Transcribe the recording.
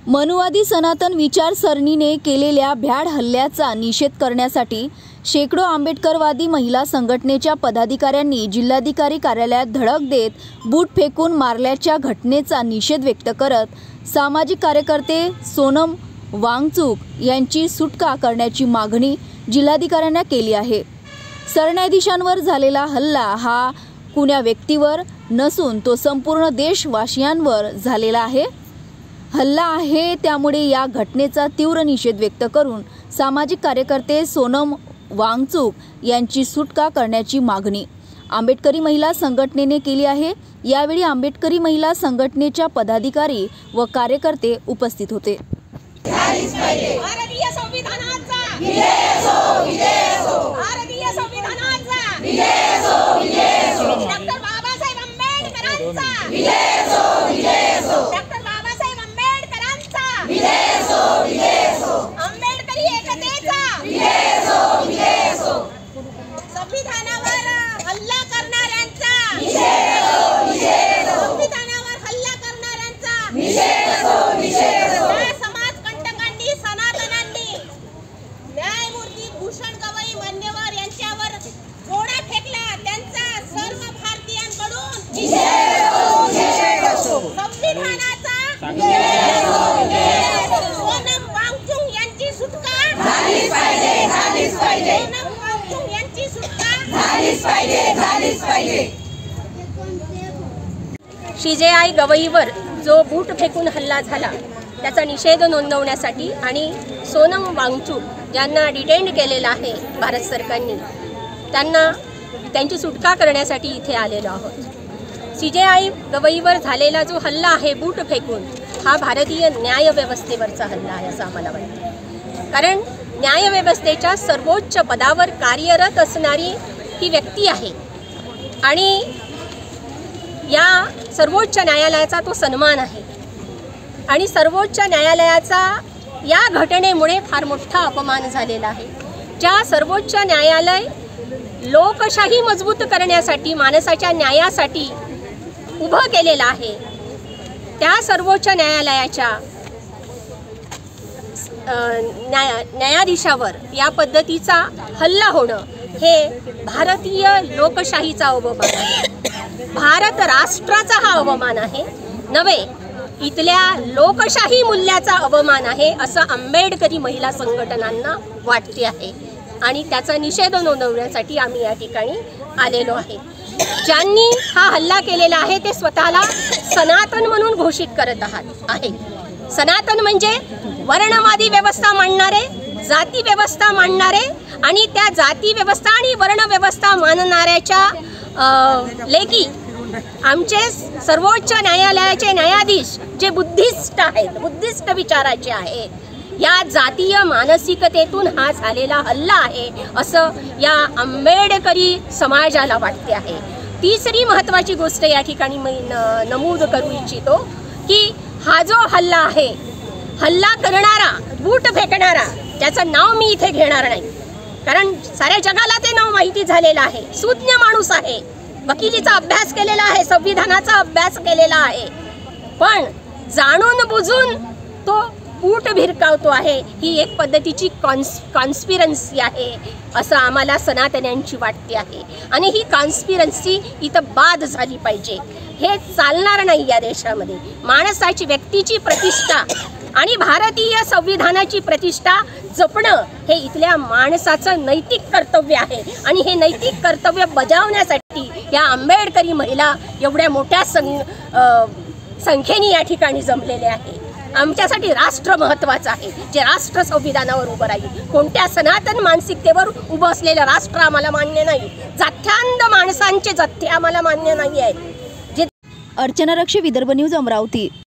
मनुवादी सनातन विचारसरणीने केलेल्या भ्याड हल्ल्याचा निषेध करण्यासाठी शेकडो आंबेडकरवादी महिला संघटनेच्या पदाधिकाऱ्यांनी जिल्हाधिकारी कार्यालयात धडक देत बूट फेकून मारल्याच्या घटनेचा निषेध व्यक्त करत सामाजिक कार्यकर्ते सोनम वांगचुक यांची सुटका करण्याची मागणी जिल्हाधिकाऱ्यांना केली आहे। सरन्यायाधीशांवर झालेला हल्ला हा कुण्या व्यक्तीवर नसून तो संपूर्ण देशवासियांवर झालेला आहे। हल्ला आहे, त्यामुळे या घटनेचा तीव्र निषेध व्यक्त करून सामाजिक कार्यकर्ते सोनम वांगचुक यांची सुटका करण्याची मागणी आंबेडकरी महिला संघटनेने केली आहे। यावेळी आंबेडकरी महिला संघटनेच्या पदाधिकारी व कार्यकर्ते उपस्थित होते। भारतीय संविधानाचा विजय असो, विजय असो। भारतीय संविधानाचा विजय असो, विजय असो। डॉक्टर बाबासाहेब आंबेडकरांचा विजय असो, विजय असो। डॉक्टर बाबासाहेब आंबेडकरांचा विजय असो, विजय असो। आंबेडकरी एकतेचा विजय असो, विजय असो। संविधानावर हल्ला करणाऱ्यांचा विजय असो, विजय असो। संविधानावर हल्ला करणाऱ्यांचा विजय असो, विजय असो। सोनम वांगचुक यांची सुटका झालीच पाहिजे, झालीच पाहिजे। सोनम वांगचुक यांची सुटका झालीच पाहिजे, झालीच पाहिजे। सीजेआय गवईवर जो बूट फेकून हल्ला झाला त्याचा निषेध नोंदवण्यासाठी आणि सोनम वांगचुक ज्यांना डिटेंड केलेला आहे भारत सरकारने त्यांना त्यांची सुटका करण्यासाठी इथे आलेलो आहोत। सीजेआय गवईवर झालेला जो हल्ला आहे बूट फेकून हा भारतीय न्यायव्यवस्थेवरचा हल्ला आहे असं आम्हाला वाटतं। कारण न्यायव्यवस्थेच्या सर्वोच्च पदावर कार्यरत असणारी ही व्यक्ती आहे आणि या सर्वोच्च न्यायालयाचा तो सन्मान आहे आणि सर्वोच्च न्यायालयाचा या घटनेमुळे फार मोठा अपमान झालेला आहे। ज्या सर्वोच्च न्यायालय लोकशाही मजबूत करण्यासाठी माणसाच्या न्यायासाठी उभं केलेलं आहे त्या सर्वोच्च न्यायालयाच्या न्यायाधीशावर या पद्धतीचा हल्ला होणं हे भारतीय लोकशाहीचा अवमान आहे, भारत राष्ट्राचा हा अवमान आहे नव्हे, इथल्या लोकशाही मूल्याचा अवमान आहे असं आंबेडकरी महिला संघटनांना वाटते आहे आणि त्याचा निषेध नोंदवण्यासाठी आम्ही या ठिकाणी आलेलो आहे। ज्यांनी हा हल्ला केलेला आहे ते स्वतःला सनातन म्हणून घोषित करत आहे। सनातन म्हणजे वर्णवादी व्यवस्था मांडणारे, जाती व्यवस्था मांडणारे आणि त्या जाती व्यवस्था आणि वर्ण व्यवस्था मानणाऱ्याच्या लेखी आमचे सर्वोच्च न्यायालयाचे न्यायाधीश जे बुद्धिस्ट आहेत, बुद्धिस्ट विचाराचे आहेत, या जातीय मानसिकतेतून हा झालेला हल्ला आहे असं या आंबेडकरी समाजाला वाटते आहे। तिसरी महत्त्वाची गोष्ट या ठिकाणी मी नमूद करू इच्छितो की हा जो हल्ला आहे, हल्ला करणारा, बूट फेकणारा, त्याचं नाव मी इथे घेणार नाही कारण साऱ्या जगाला ते नाव माहिती झालेलं आहे। सुज्ञ माणूस आहे, वकिलीचा अभ्यास केलेला आहे, संविधानाचा अभ्यास केलेला आहे, पण जाणून बुजून तो बूट भिरकावतो आहे। ही एक पद्धतीची कॉन्स्पिरन्सी आहे असं आम्हाला सनातन्यांची वाटते आहे आणि ही कॉन्स्पिरन्सी इथं बाद झाली पाहिजे। हे चालणार नाही या देशामध्ये। माणसाची, व्यक्तीची प्रतिष्ठा आणि भारतीय संविधानाची प्रतिष्ठा जपणं हे इथल्या माणसाचं नैतिक कर्तव्य आहे आणि हे नैतिक कर्तव्य बजावण्यासाठी या आंबेडकरी महिला एवढ्या मोठ्या संख्येने या ठिकाणी जमलेले आहे। आमच्यासाठी राष्ट्र महत्त्वाचं आहे, जे राष्ट्र संविधानावर उभं राहील। कोणत्या सनातन मानसिकतेवर उभं असलेलं राष्ट्र आम्हाला मान्य नाही, जात्यांध माणसांचे जथ्थे आम्हाला मान्य नाही आहेत। अर्चना रक्षे, विदर्भ न्यूज, अमरावती।